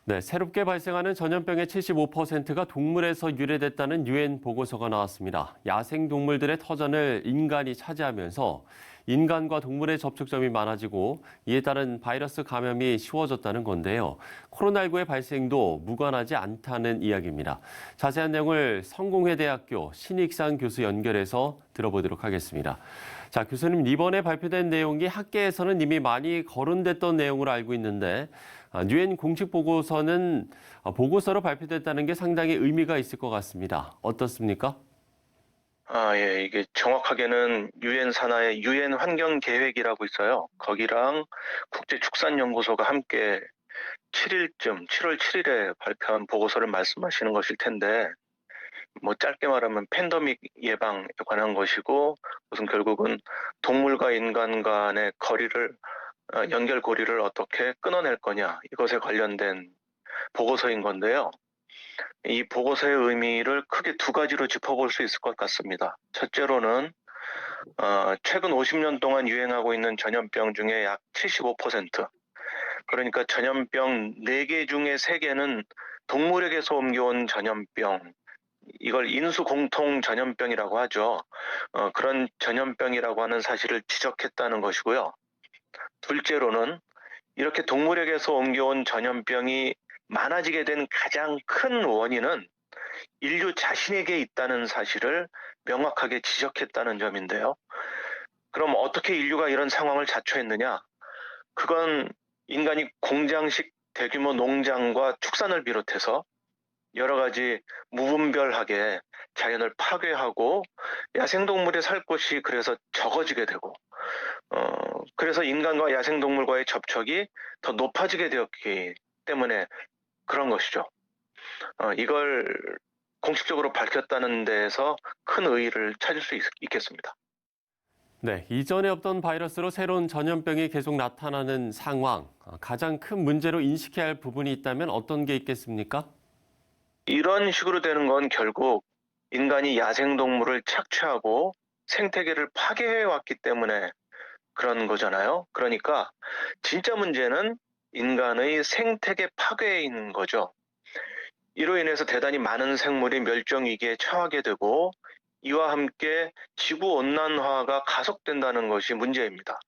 네, 새롭게 발생하는 전염병의 75%가 동물에서 유래됐다는 유엔 보고서가 나왔습니다. 야생 동물들의 터전을 인간이 차지하면서 인간과 동물의 접촉점이 많아지고 이에 따른 바이러스 감염이 쉬워졌다는 건데요. 코로나19의 발생도 무관하지 않다는 이야기입니다. 자세한 내용을 성공회대학교 신익상 교수 연결해서 들어보도록 하겠습니다. 자, 교수님, 이번에 발표된 내용이 학계에서는 이미 많이 거론됐던 내용으로 알고 있는데 유엔 공식 보고서는 보고서로 발표됐다는 게 상당히 의미가 있을 것 같습니다. 어떻습니까? 예. 이게 정확하게는 유엔 산하의 유엔 환경 계획이라고 있어요. 거기랑 국제축산연구소가 함께 7월 7일에 발표한 보고서를 말씀하시는 것일 텐데, 뭐 짧게 말하면 팬데믹 예방에 관한 것이고, 그것은 결국은 동물과 인간 간의 연결고리를 어떻게 끊어낼 거냐, 이것에 관련된 보고서인 건데요. 이 보고서의 의미를 크게 두 가지로 짚어볼 수 있을 것 같습니다. 첫째로는 최근 50년 동안 유행하고 있는 전염병 중에 약 75%, 그러니까 전염병 4개 중에 3개는 동물에게서 옮겨온 전염병, 이걸 인수공통 전염병이라고 하죠. 그런 전염병이라고 하는 사실을 지적했다는 것이고요. 둘째로는 이렇게 동물에게서 옮겨온 전염병이 많아지게 된 가장 큰 원인은 인류 자신에게 있다는 사실을 명확하게 지적했다는 점인데요. 그럼 어떻게 인류가 이런 상황을 자초했느냐? 그건 인간이 공장식 대규모 농장과 축산을 비롯해서 여러 가지 무분별하게 자연을 파괴하고 야생동물의 살 곳이 그래서 적어지게 되고, 그래서 인간과 야생동물과의 접촉이 더 높아지게 되었기 때문에 그런 것이죠. 이걸 공식적으로 밝혔다는 데에서 큰 의의를 찾을 수 있겠습니다. 네, 이전에 없던 바이러스로 새로운 전염병이 계속 나타나는 상황, 가장 큰 문제로 인식해야 할 부분이 있다면 어떤 게 있겠습니까? 이런 식으로 되는 건 결국 인간이 야생동물을 착취하고 생태계를 파괴해 왔기 때문에 그런 거잖아요. 그러니까 진짜 문제는 인간의 생태계 파괴인 거죠. 이로 인해서 대단히 많은 생물이 멸종 위기에 처하게 되고, 이와 함께 지구 온난화가 가속된다는 것이 문제입니다.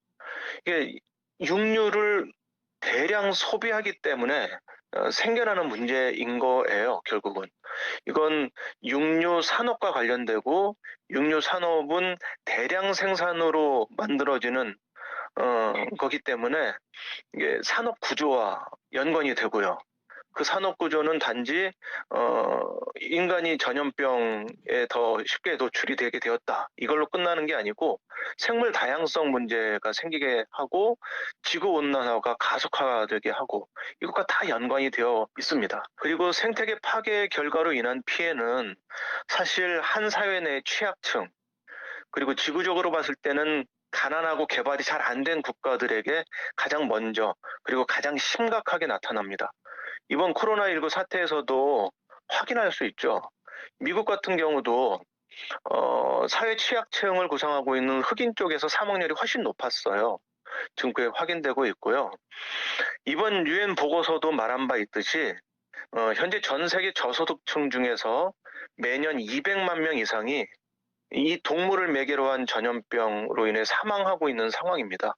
이게 육류를 대량 소비하기 때문에 생겨나는 문제인 거예요, 결국은. 이건 육류 산업과 관련되고, 육류 산업은 대량 생산으로 만들어지는 거기 때문에 이게 산업 구조와 연관이 되고요. 그 산업 구조는 단지 인간이 전염병에 더 쉽게 노출이 되게 되었다, 이걸로 끝나는 게 아니고 생물 다양성 문제가 생기게 하고 지구 온난화가 가속화되게 하고, 이것과 다 연관이 되어 있습니다. 그리고 생태계 파괴의 결과로 인한 피해는 사실 한 사회 내 취약층, 그리고 지구적으로 봤을 때는 가난하고 개발이 잘 안 된 국가들에게 가장 먼저, 그리고 가장 심각하게 나타납니다. 이번 코로나19 사태에서도 확인할 수 있죠. 미국 같은 경우도 사회 취약층을 구성하고 있는 흑인 쪽에서 사망률이 훨씬 높았어요. 지금 그게 확인되고 있고요. 이번 유엔 보고서도 말한 바 있듯이 현재 전 세계 저소득층 중에서 매년 200만 명 이상이 이 동물을 매개로 한 전염병으로 인해 사망하고 있는 상황입니다.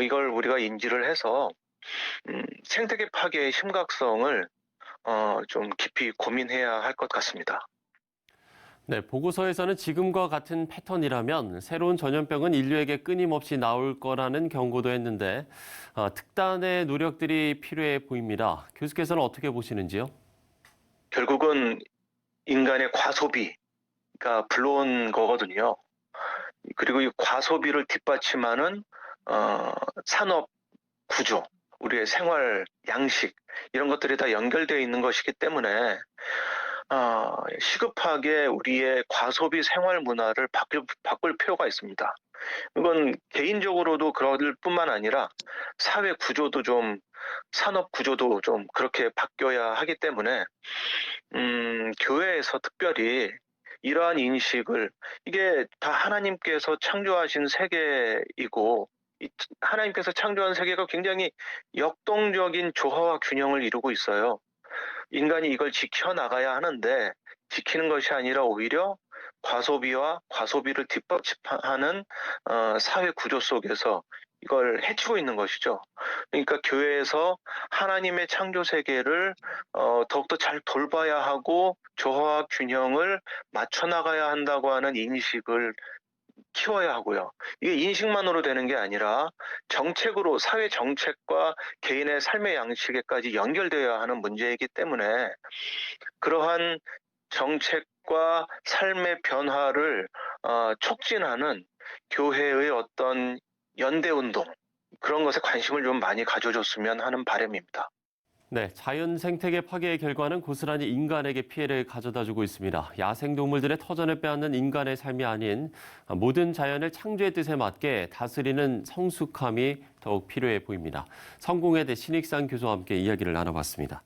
이걸 우리가 인지를 해서 생태계 파괴의 심각성을 좀 깊이 고민해야 할 것 같습니다. 네, 보고서에서는 지금과 같은 패턴이라면 새로운 전염병은 인류에게 끊임없이 나올 거라는 경고도 했는데 특단의 노력들이 필요해 보입니다. 교수께서는 어떻게 보시는지요? 결국은 인간의 과소비가 불러온 거거든요. 그리고 이 과소비를 뒷받침하는 산업 구조, 우리의 생활 양식, 이런 것들이 다 연결되어 있는 것이기 때문에 시급하게 우리의 과소비 생활 문화를 바꿀 필요가 있습니다. 이건 개인적으로도 그럴 뿐만 아니라 사회 구조도 좀, 산업 구조도 좀 그렇게 바뀌어야 하기 때문에 교회에서 특별히 이러한 인식을, 이게 다 하나님께서 창조하신 세계이고 하나님께서 창조한 세계가 굉장히 역동적인 조화와 균형을 이루고 있어요. 인간이 이걸 지켜나가야 하는데 지키는 것이 아니라 오히려 과소비와 과소비를 뒷받침하는 사회 구조 속에서 이걸 해치고 있는 것이죠. 그러니까 교회에서 하나님의 창조 세계를 더욱더 잘 돌봐야 하고 조화와 균형을 맞춰 나가야 한다고 하는 인식을 키워야 하고요. 이게 인식만으로 되는 게 아니라 정책으로 사회 정책과 개인의 삶의 양식에까지 연결되어야 하는 문제이기 때문에 그러한 정책과 삶의 변화를 촉진하는 교회의 어떤 연대 운동 그런 것에 관심을 좀 많이 가져줬으면 하는 바람입니다. 네, 자연 생태계 파괴의 결과는 고스란히 인간에게 피해를 가져다주고 있습니다. 야생동물들의 터전을 빼앗는 인간의 삶이 아닌 모든 자연을 창조의 뜻에 맞게 다스리는 성숙함이 더욱 필요해 보입니다. 성공회대 신익상 교수와 함께 이야기를 나눠봤습니다.